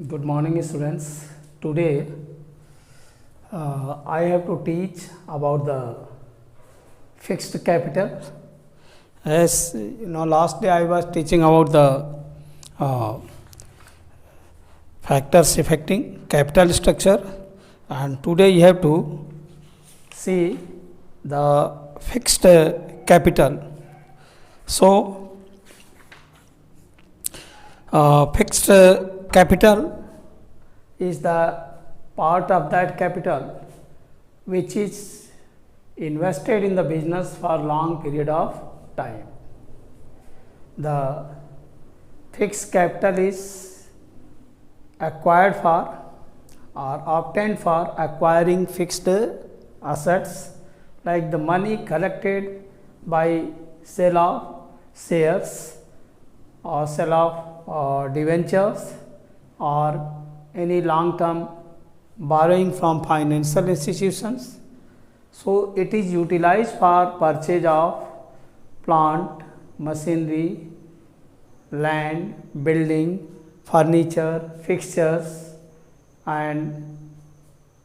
Good morning, students. Today I have to teach about the fixed capital. As you know, last day I was teaching about the factors affecting capital structure, and today you have to see the fixed capital. So, fixed capital is the part of that capital which is invested in the business for long period of time. The fixed capital is acquired for or obtained for acquiring fixed assets, like the money collected by sale of shares or sale of debentures or any long term borrowing from financial institutions. So, it is utilized for purchase of plant, machinery, land, building, furniture, fixtures and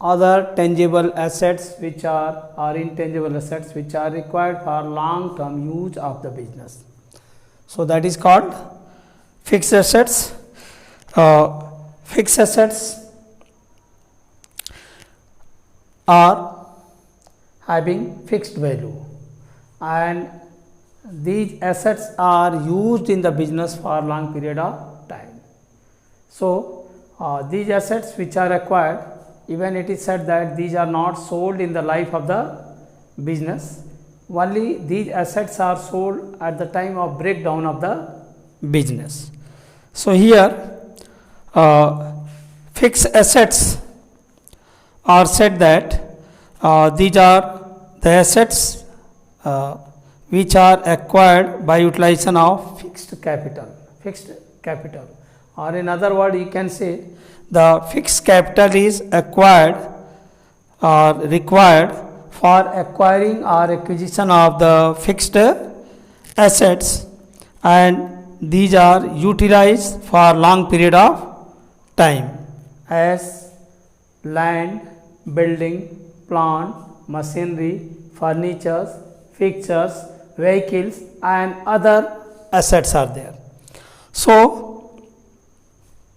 other tangible assets which are or intangible assets which are required for long term use of the business. So, that is called fixed assets. Fixed assets are having fixed value, and these assets are used in the business for long period of time. So, these assets which are acquired, even it is said that these are not sold in the life of the business, only these assets are sold at the time of breakdown of the business. So, here fixed assets are said that these are the assets which are acquired by utilization of fixed capital, or in other word you can say the fixed capital is acquired or required for acquiring or acquisition of the fixed assets, and these are utilized for long period of time as land, building, plant, machinery, furnitures, fixtures, vehicles and other assets are there. So,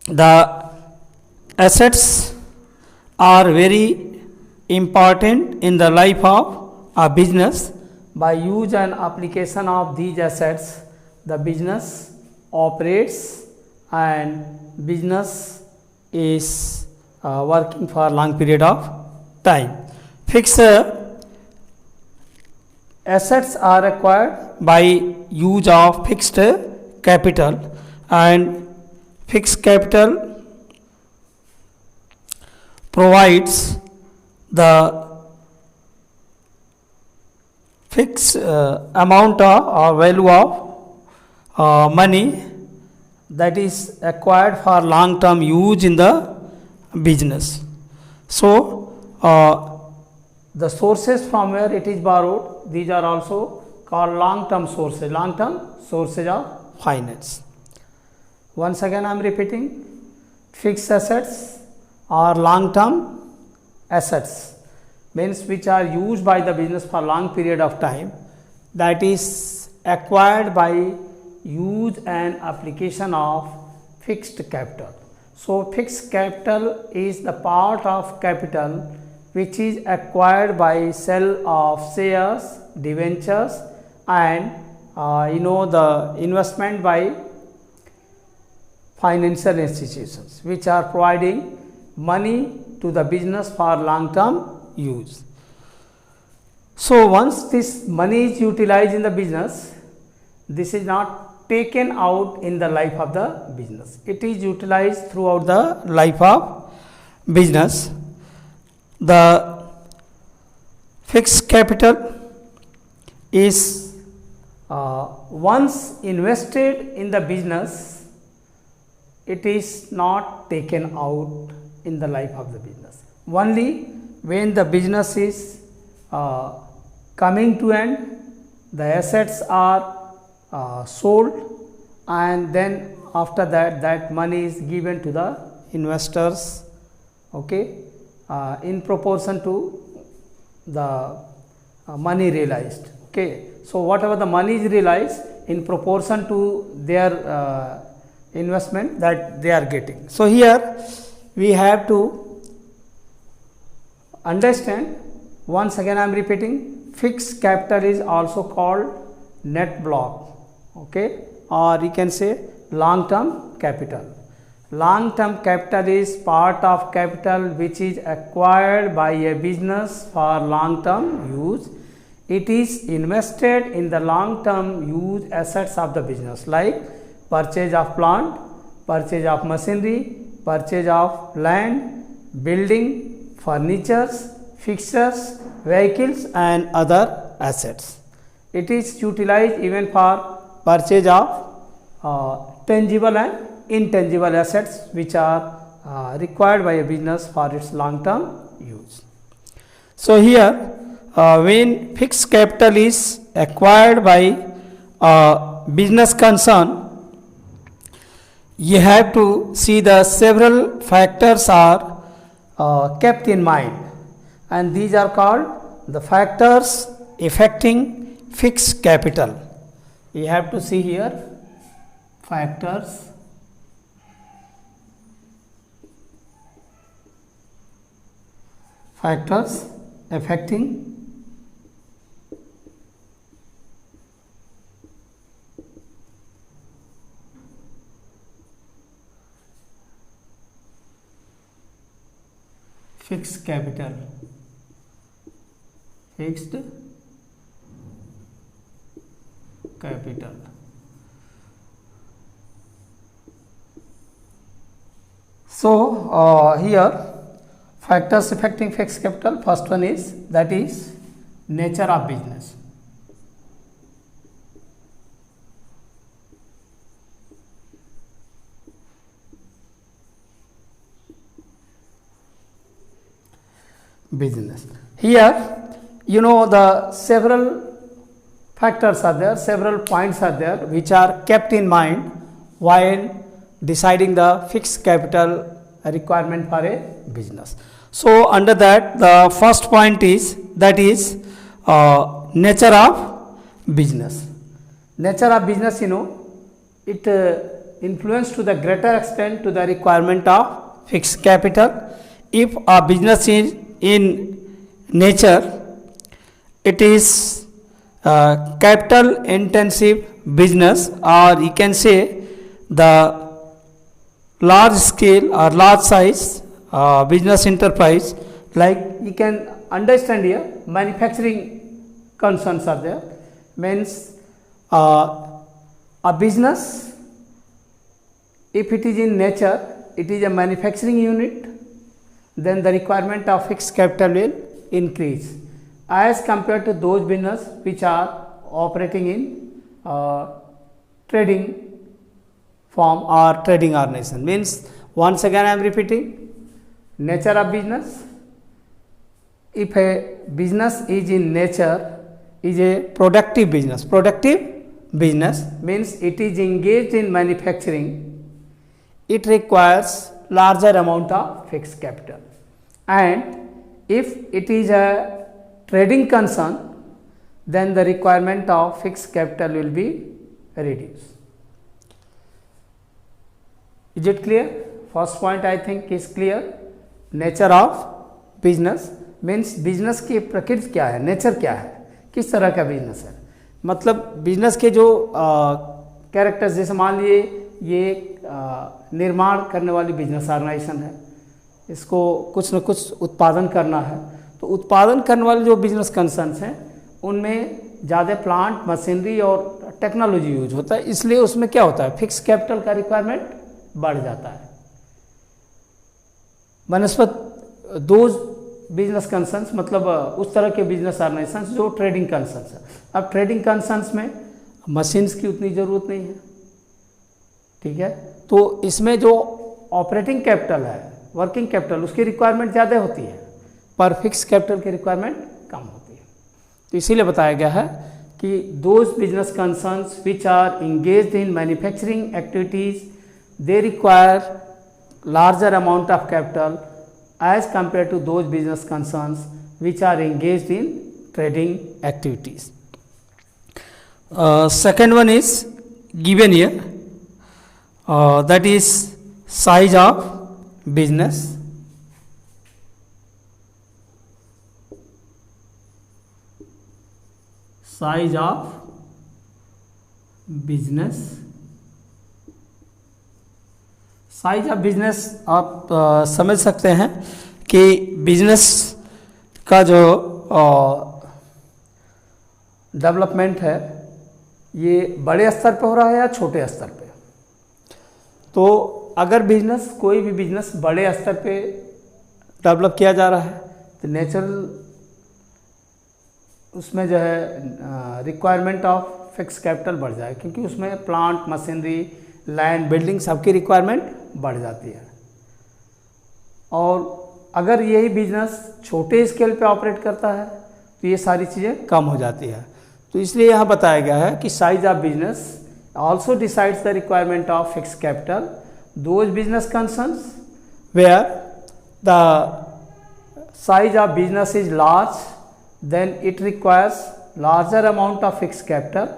the assets are very important in the life of a business. By use and application of these assets, the business operates and business is working for long period of time. Fixed assets are acquired by use of fixed capital, and fixed capital provides the fixed amount of or value of money that is acquired for long term use in the business. So, the sources from where it is borrowed, these are also called long term sources of finance. Once again I am repeating, fixed assets are long term assets, means which are used by the business for long period of time, that is acquired by use and application of fixed capital. So, fixed capital is the part of capital which is acquired by sale of shares, debentures and the investment by financial institutions which are providing money to the business for long term use. So, once this money is utilized in the business, this is not taken out in the life of the business, it is utilized throughout the life of business. The fixed capital is once invested in the business, it is not taken out in the life of the business. Only when the business is coming to end, the assets are sold, and then after that money is given to the investors, okay, in proportion to the money realized. Okay, so whatever the money is realized in proportion to their investment that they are getting. So here we have to understand, once again I am repeating, fixed capital is also called net block, okay, or you can say long term capital. Long term capital is part of capital which is acquired by a business for long term use. It is invested in the long term use assets of the business, like purchase of plant, purchase of machinery, purchase of land, building, furnitures, fixtures, vehicles and other assets. It is utilized even for purchase of tangible and intangible assets which are required by a business for its long term use. So here when fixed capital is acquired by a business concern, you have to see the several factors are kept in mind, and these are called the factors affecting fixed capital. You have to see here factors affecting fixed capital. Fixed capital. So here factors affecting fixed capital, first one is, that is nature of business. Business. Here you know the several factors are there, several points are there which are kept in mind while deciding the fixed capital requirement for a business. So under that, the first point is, that is nature of business. Nature of business, you know, it influence to the greater extent to the requirement of fixed capital. If a business is in nature, it is capital intensive business, or you can say the large scale or large size business enterprise, like you can understand here manufacturing concerns are there, means a business, if it is in nature, it is a manufacturing unit, then the requirement of fixed capital will increase as compared to those business which are operating in trading form or trading organization. Means once again I am repeating, nature of business. If a business is in nature, is a productive business. Productive business means it is engaged in manufacturing. It requires larger amount of fixed capital. And if it is a trading concern, then the requirement of fixed capital will be reduced. Is it clear? First point I think is clear. Nature of business means business की प्रकृति क्या है, nature क्या है, किस तरह का business है. मतलब बिजनेस के जो कैरेक्टर्स, जैसे मान लिए ये निर्माण करने वाली बिजनेस ऑर्गेनाइजेशन है, इसको कुछ न कुछ उत्पादन करना है, तो उत्पादन करने वाले जो बिजनेस कंसर्न्स हैं उनमें ज़्यादा प्लांट, मशीनरी और टेक्नोलॉजी यूज होता है, इसलिए उसमें क्या होता है, फिक्स कैपिटल का रिक्वायरमेंट बढ़ जाता है. बनस्पत दो बिजनेस कंसर्न्स, मतलब उस तरह के बिजनेस ऑर्गेनाइजेशंस जो ट्रेडिंग कंसर्न्स है. अब ट्रेडिंग कंसर्न्स में मशीन्स की उतनी ज़रूरत नहीं है, ठीक है, तो इसमें जो ऑपरेटिंग कैपिटल है, वर्किंग कैपिटल, उसकी रिक्वायरमेंट ज़्यादा होती है, पर फिक्स कैपिटल की रिक्वायरमेंट कम होती है. तो इसीलिए बताया गया है कि those business concerns which are engaged in manufacturing activities, they require larger amount of capital as compared to those business concerns which are engaged in trading activities. Second one is given here, that is size of business. Size of business. Size of business आप समझ सकते हैं कि business का जो development है ये बड़े स्तर पे हो रहा है या छोटे स्तर पे। तो अगर बिजनेस, कोई भी बिजनेस बड़े स्तर पे डेवलप किया जा रहा है तो नेचुरल उसमें जो है रिक्वायरमेंट ऑफ फिक्स कैपिटल बढ़ जाए, क्योंकि उसमें प्लांट, मशीनरी, लैंड, बिल्डिंग सबकी रिक्वायरमेंट बढ़ जाती है। और अगर यही बिजनेस छोटे स्केल पे ऑपरेट करता है तो ये सारी चीज़ें कम हो जाती है। तो इसलिए यहाँ बताया गया है कि size of business also decides the requirement of fix capital. Those business concerns where the size of business is large, then it requires larger amount of fixed capital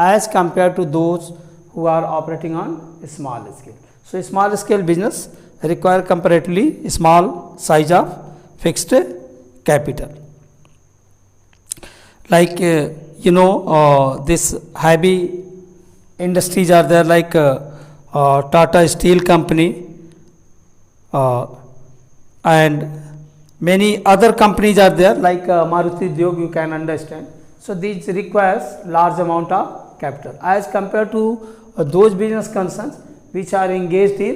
as compared to those who are operating on small scale. So small scale business require comparatively small size of fixed capital. Like this heavy industries are there, like Tata Steel Company and many other companies are there, like Maruti Udyog, you can understand. So these requires large amount of capital as compared to those business concerns which are engaged in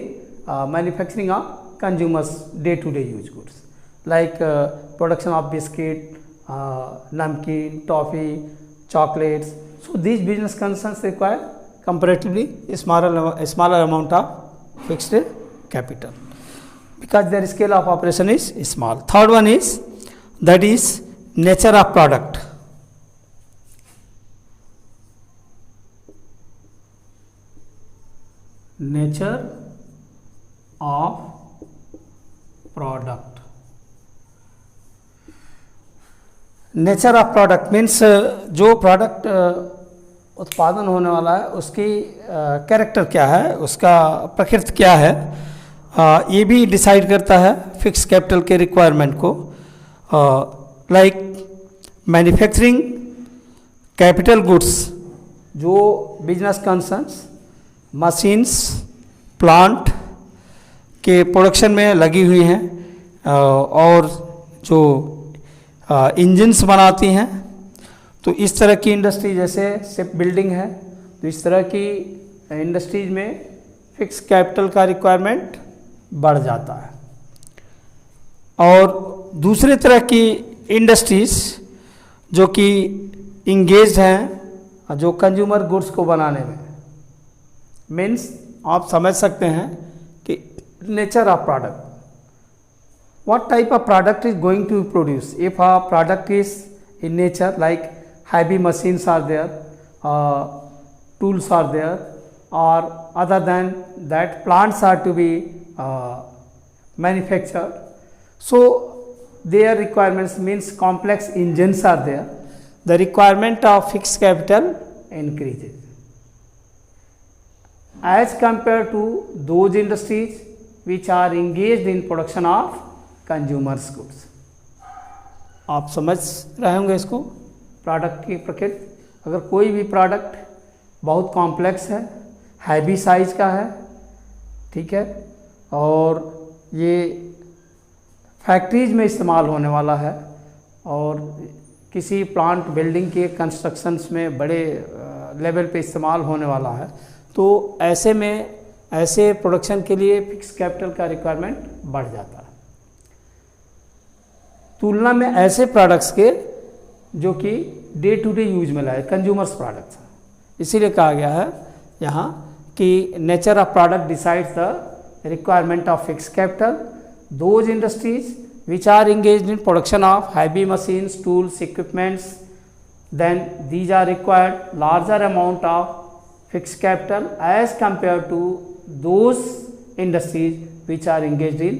manufacturing of consumers day-to-day use goods, like production of biscuit, namkeen, toffee, chocolates. So these business concerns require comparatively smaller amount of fixed capital, because their scale of operation is small. Third one is, that is nature of product. Nature of product. Nature of product means जो product उत्पादन होने वाला है उसकी character क्या है, उसका प्रकृति क्या है, ये भी डिसाइड करता है फिक्स कैपिटल के रिक्वायरमेंट को। लाइक मैन्युफैक्चरिंग कैपिटल गुड्स, जो बिजनेस कंसर्न्स मशीन्स, प्लांट के प्रोडक्शन में लगी हुई हैं और जो इंजन्स बनाती हैं, तो इस तरह की इंडस्ट्री, जैसे शिप बिल्डिंग है, तो इस तरह की इंडस्ट्रीज में फिक्स कैपिटल का रिक्वायरमेंट बढ़ जाता है। और दूसरे तरह की इंडस्ट्रीज जो कि इंगेज हैं जो कंज्यूमर गुड्स को बनाने में, मीन्स आप समझ सकते हैं कि nature of product, what type of product is going to be produced. If a product is in nature, like heavy machines are there, tools are there, or other than that plants are to be manufactured, so their requirements means complex engines are there, the requirement of fixed capital increases as compared to those industries which are engaged in production of consumers goods. आप समझ रहे होंगे इसको, product की प्रकृति। अगर कोई भी प्रोडक्ट बहुत कॉम्प्लेक्स है, हैवी साइज का है, ठीक है, और ये फैक्ट्रीज में इस्तेमाल होने वाला है और किसी प्लांट बिल्डिंग के कंस्ट्रक्शंस में बड़े लेवल पे इस्तेमाल होने वाला है, तो ऐसे में ऐसे प्रोडक्शन के लिए फिक्स कैपिटल का रिक्वायरमेंट बढ़ जाता है, तुलना में ऐसे प्रोडक्ट्स के जो कि डे टू डे यूज में लाए, कंज्यूमर्स प्रोडक्ट्स। इसीलिए कहा गया है यहाँ कि nature of product decides the requirement of fix capital. Those industries which are engaged in production of heavy machines, tools, equipments, then these are required larger amount of fixed capital as compared to those industries which are engaged in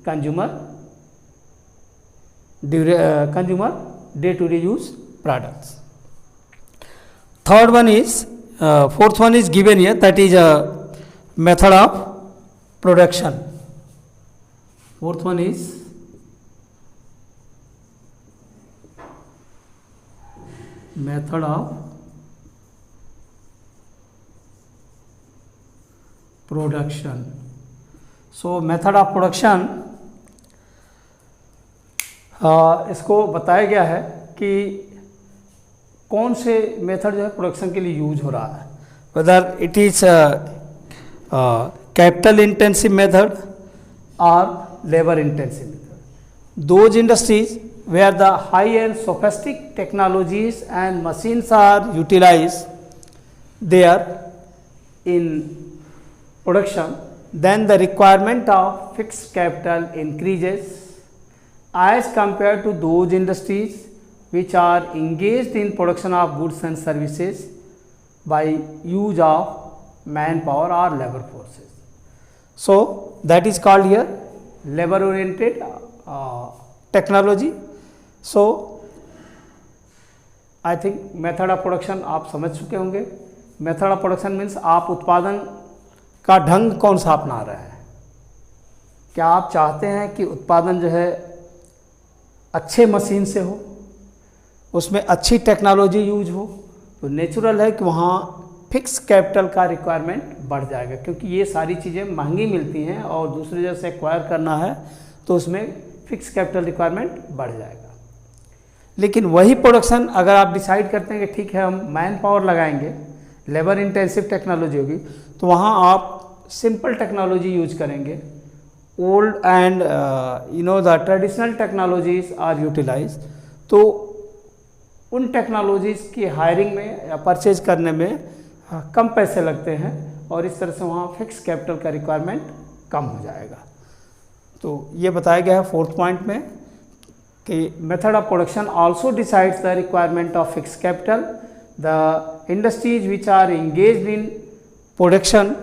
consumer day-to-day use products. Third one is, fourth one is given here, that is a method of production. Fourth one is method of production. So method of production, इसको बताया गया है कि कौन से method जो है production के लिए यूज हो रहा है, whether it is capital intensive method और labour intensive method. Those industries where the high-end sophisticated technologies and machines are utilized there in production, then the requirement of fixed capital increases as compared to those industries which are engaged in production of goods and services by use of manpower or labor forces. So that is called here labor oriented technology. So I think method of production आप समझ चुके होंगे. Method of production means आप उत्पादन का ढंग कौन सा अपना रहे हैं. क्या आप चाहते हैं कि उत्पादन जो है अच्छे मशीन से हो, उसमें अच्छी टेक्नोलॉजी यूज हो, तो नेचुरल है कि वहाँ फिक्स कैपिटल का रिक्वायरमेंट बढ़ जाएगा, क्योंकि ये सारी चीज़ें महंगी मिलती हैं और दूसरी जगह से एक्वायर करना है तो उसमें फिक्स कैपिटल रिक्वायरमेंट बढ़ जाएगा. लेकिन वही प्रोडक्शन अगर आप डिसाइड करते हैं कि ठीक है हम मैन पावर लगाएंगे, लेबर इंटेंसिव टेक्नोलॉजी होगी, तो वहाँ आप सिंपल टेक्नोलॉजी यूज करेंगे. Old and the traditional technologies are utilize, तो उन टेक्नोलॉजीज़ की हायरिंग में या परचेज करने में कम पैसे लगते हैं और इस तरह से वहाँ फिक्स कैपिटल का रिक्वायरमेंट कम हो जाएगा. तो ये बताया गया है फोर्थ पॉइंट में कि method of production also decides the requirement of fix capital. The industries which are engaged in production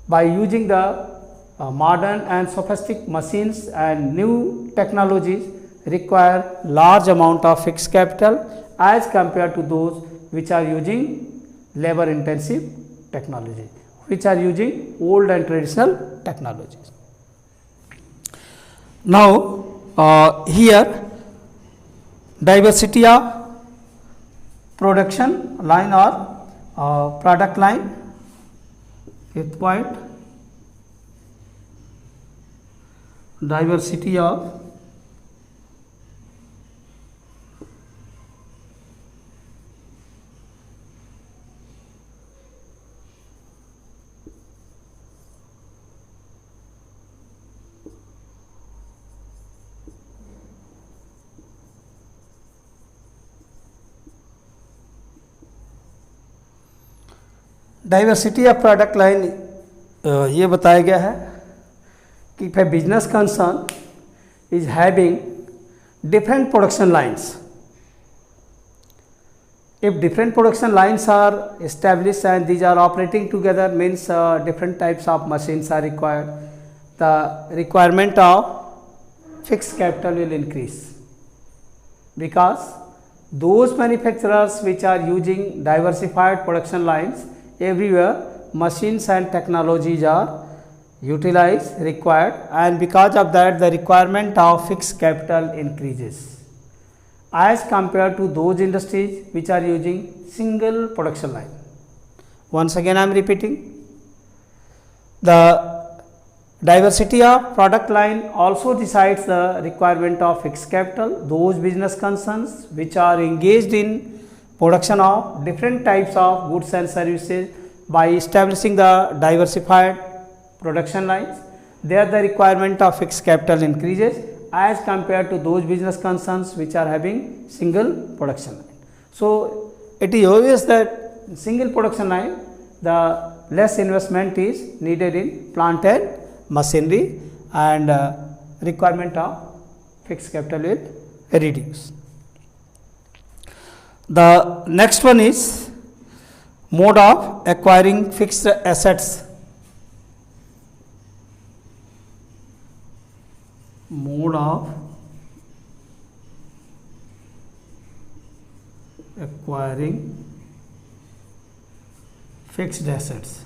by using the modern and sophisticated machines and new technologies require large amount of fixed capital as compared to those which are using labor intensive technology, which are using old and traditional technologies. Now here diversity of production line or product line. Fifth point, diversity of product line ये बताया गया है कि if a business concern is having different production lines, if different production lines are established and these are operating together, means different types of machines are required, the requirement of fixed capital will increase, because those manufacturers which are using diversified production lines, everywhere machines and technologies are utilized, required, and because of that the requirement of fixed capital increases as compared to those industries which are using single production line. Once again I am repeating, the diversity of product line also decides the requirement of fixed capital. Those business concerns which are engaged in production of different types of goods and services by establishing the diversified production lines, there the requirement of fixed capital increases as compared to those business concerns which are having single production line. So it is obvious that in single production line the less investment is needed in plant and machinery, and requirement of fixed capital will reduce. The next one is mode of acquiring fixed assets. mode of acquiring fixed assets.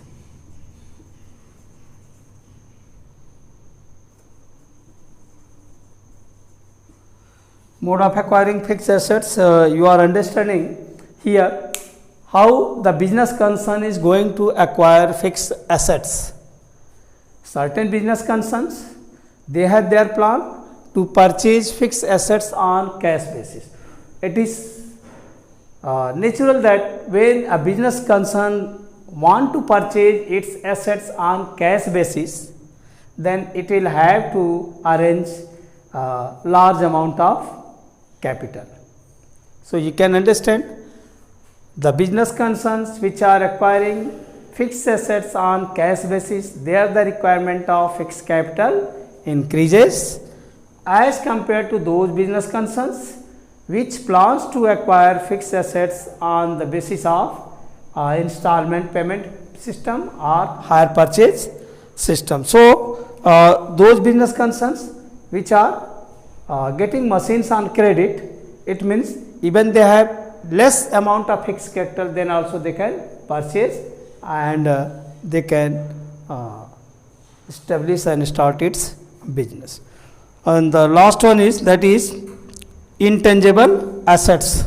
Mode of acquiring fixed assets, you are understanding here how the business concern is going to acquire fixed assets. Certain business concerns, they have their plan to purchase fixed assets on cash basis. It is natural that when a business concern want to purchase its assets on cash basis, then it will have to arrange large amount of capital. So you can understand the business concerns which are acquiring fixed assets on cash basis, there the requirement of fixed capital increases as compared to those business concerns which plans to acquire fixed assets on the basis of installment payment system or hire purchase system. So those business concerns which are getting machines on credit, it means even they have less amount of fixed capital, then also they can purchase and they can establish and start its business. And the last one is, that is intangible assets.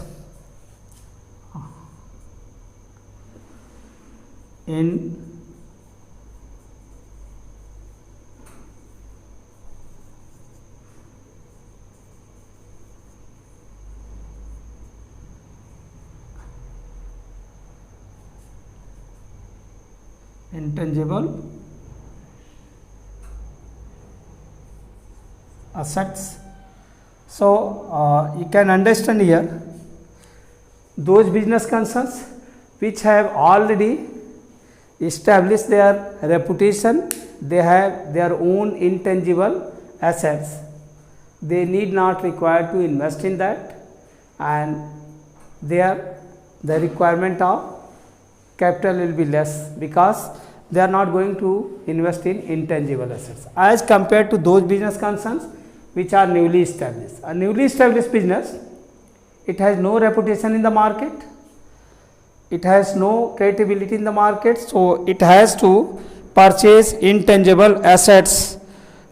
Intangible assets. So you can understand here those business concerns which have already established their reputation, they have their own intangible assets, they need not require to invest in that, and there the requirement of capital will be less because they are not going to invest in intangible assets as compared to those business concerns which are newly established. A newly established business, it has no reputation in the market, it has no credibility in the market, so it has to purchase intangible assets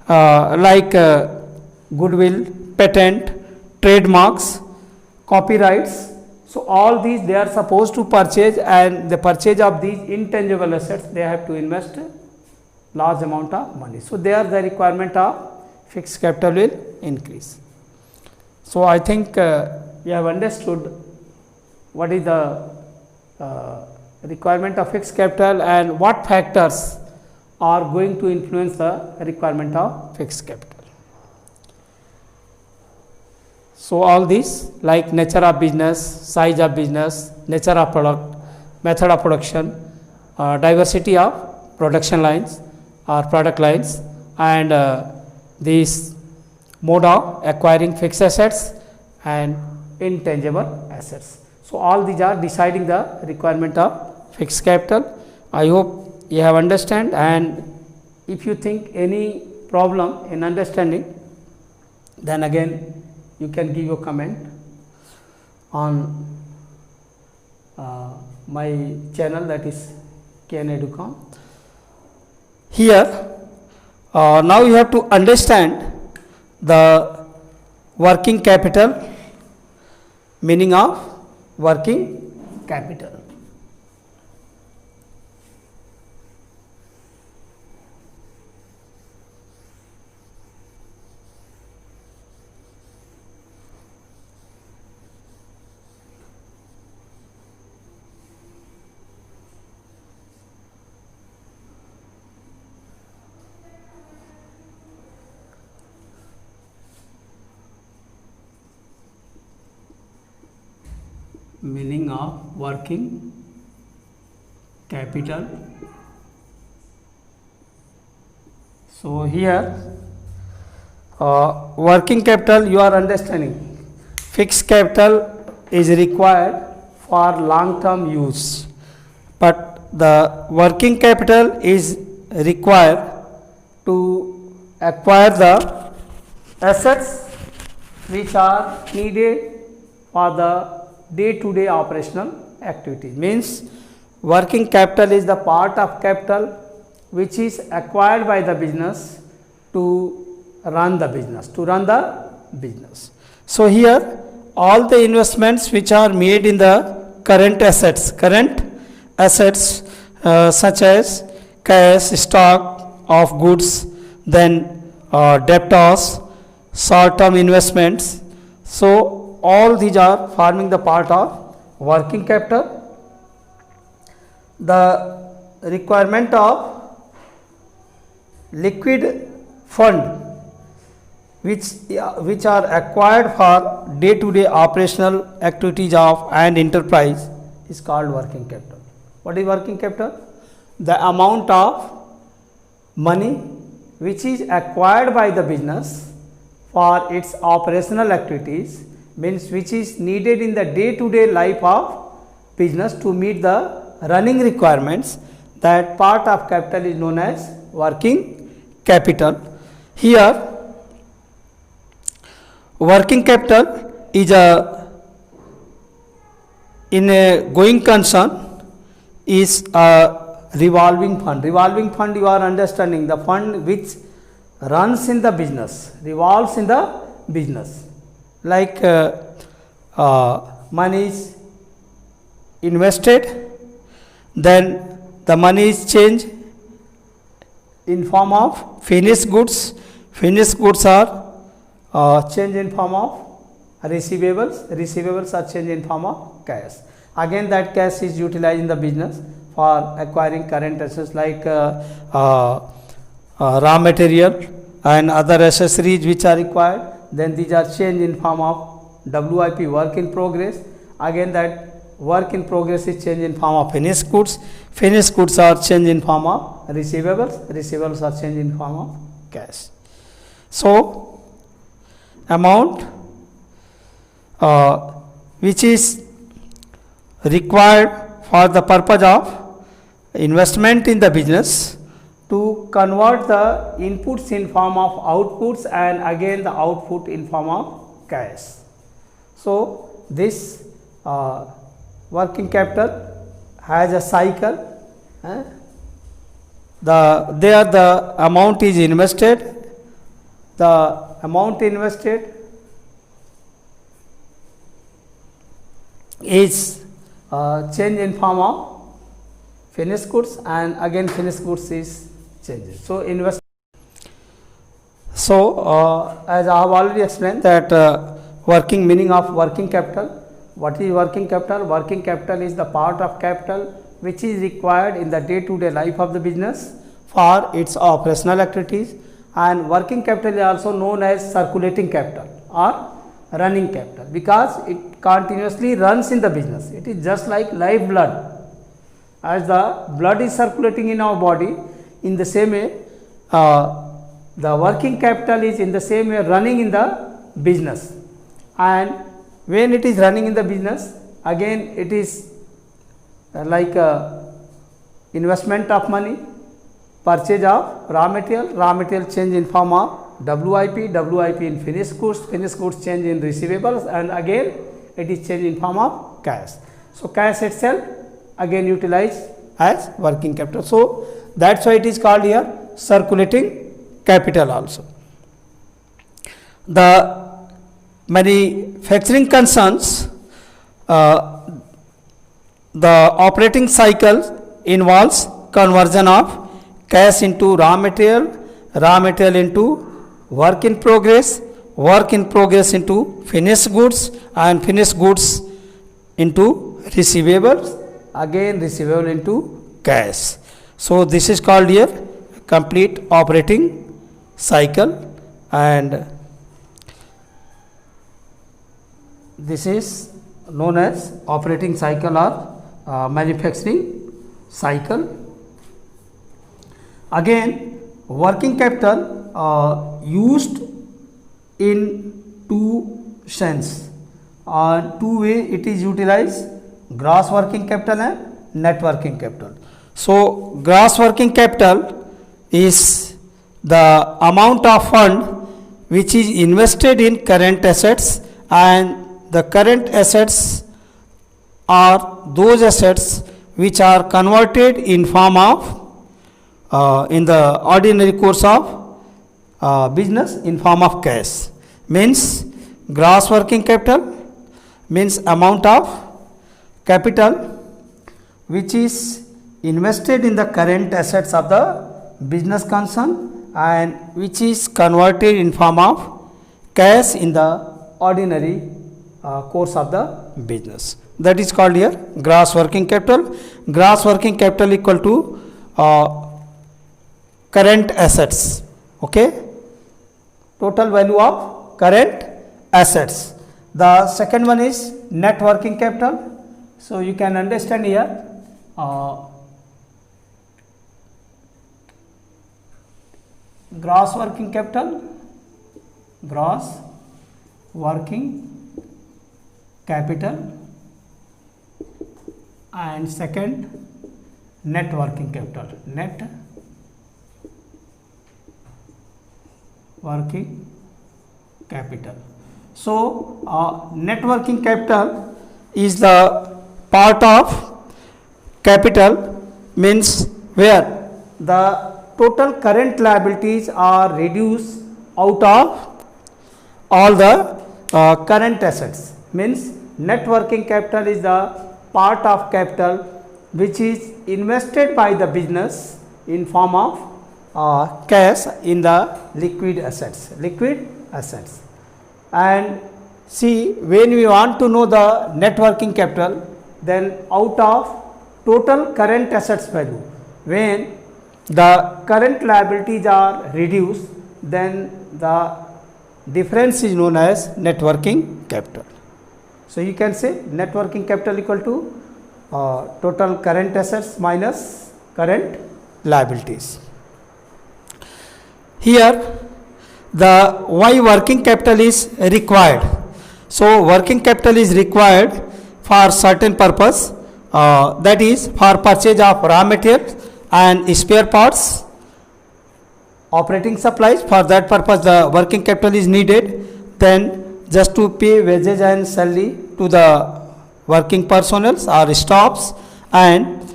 like goodwill, patent, trademarks, copyrights. So all these they are supposed to purchase, and the purchase of these intangible assets, they have to invest large amount of money. So there the requirement of fixed capital will increase. So I think you have understood what is the requirement of fixed capital and what factors are going to influence the requirement of fixed capital. So all these like nature of business, size of business, nature of product, method of production, diversity of production lines or product lines, and this mode of acquiring fixed assets and intangible assets. So all these are deciding the requirement of fixed capital. I hope you have understand, and if you think any problem in understanding, then again you can give your comment on my channel, that is KN Educom. Here now you have to understand the working capital, meaning of working capital. Meaning of working capital. So here working capital you are understanding, fixed capital is required for long term use, but the working capital is required to acquire the assets which are needed for the day-to-day operational activities. Means working capital is the part of capital which is acquired by the business to run the business. So here all the investments which are made in the current assets such as cash, stock of goods, then debtors, short-term investments. So all these are forming the part of working capital. The requirement of liquid fund which are acquired for day-to-day operational activities of an enterprise is called working capital. What is working capital? The amount of money which is acquired by the business for its operational activities, means which is needed in the day-to-day life of business to meet the running requirements. That part of capital is known as working capital. Here working capital is in a going concern is a revolving fund. Revolving fund, you are understanding, the fund which runs in the business, revolves in the business, like money is invested, then the money is changed in form of finished goods. Finished goods are changed in form of receivables. Receivables are changed in form of cash. Again that cash is utilized in the business for acquiring current assets like raw material and other accessories which are required. Then these are changed in form of WIP, work in progress. Again that work in progress is changed in form of finished goods. Finished goods are changed in form of receivables. Receivables are changed in form of cash. So amount which is required for the purpose of investment in the business to convert the inputs in form of outputs and again the output in form of cash. So this working capital has a cycle. The amount is invested. The amount invested is changed in form of finished goods and again finished goods is changed. So as I have already explained that meaning of working capital. What is working capital? Working capital is the part of capital which is required in the day-to-day life of the business for its operational activities, and working capital is also known as circulating capital or running capital because it continuously runs in the business. It is just like live blood. As the blood is circulating in our body, in the same way the working capital is in the same way running in the business. And when it is running in the business, again it is like investment of money, purchase of raw material change in form of WIP in finished goods change in receivables, and again it is changed in form of cash. So cash itself again utilized as working capital. So that's why it is called here circulating capital also. The manufacturing concerns, the operating cycle involves conversion of cash into raw material into work in progress into finished goods, and finished goods into receivables, again receivable into cash. So this is called here complete operating cycle, and this is known as operating cycle or manufacturing cycle. Again working capital used in two sense, two way it is utilized: gross working capital and net working capital. So gross working capital is the amount of fund which is invested in current assets, and the current assets are those assets which are converted in form of in the ordinary course of business in form of cash. Means gross working capital means amount of capital which is invested in the current assets of the business concern and which is converted in form of cash in the ordinary course of the business. That is called here gross working capital. Gross working capital equal to current assets. Okay, total value of current assets. The second one is net working capital. So you can understand here gross working capital, gross working capital, and second net working capital, net working capital. So net working capital is the part of capital, means where the total current liabilities are reduced out of all the current assets. Means net working capital is the part of capital which is invested by the business in form of cash in the liquid assets. And see, when we want to know the net working capital, then out of total current assets value, when the current liabilities are reduced, then the difference is known as net working capital. So you can say net working capital equal to total current assets minus current liabilities. Here the why working capital is required. So working capital is required for certain purpose, that is for purchase of raw materials and spare parts, operating supplies. For that purpose the working capital is needed. Then just to pay wages and salary to the working personnel or staffs, and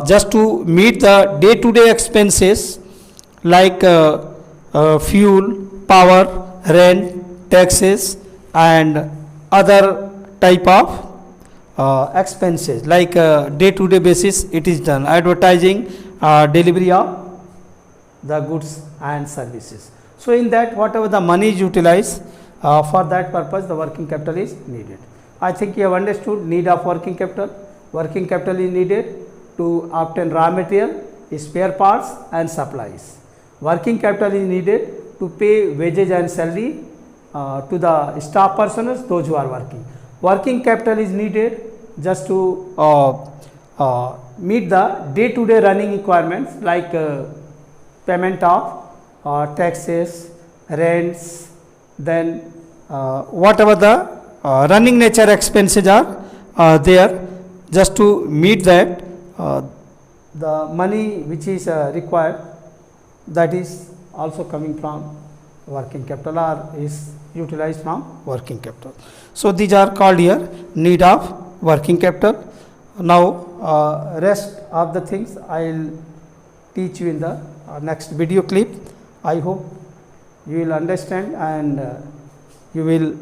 just to meet the day-to-day expenses like fuel, power, rent, taxes and other type of expenses like day-to-day basis it is done, advertising, delivery of the goods and services. So in that whatever the money is utilized for that purpose the working capital is needed. I think you have understood need of working capital. Working capital is needed to obtain raw material, spare parts and supplies. Working capital is needed to pay wages and salary to the staff personnel, those who are working. Working capital is needed just to meet the day-to-day running requirements like payment of taxes, rents, then whatever the running nature expenses are there, just to meet that the money which is required, that is also coming from working capital or is utilized from working capital. So these are called here need of working capital. Now rest of the things I will teach you in the next video clip. I hope you will understand and you will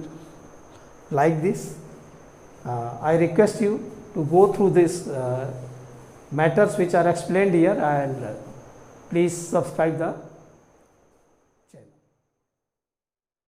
like this. I request you to go through this matters which are explained here, and please subscribe the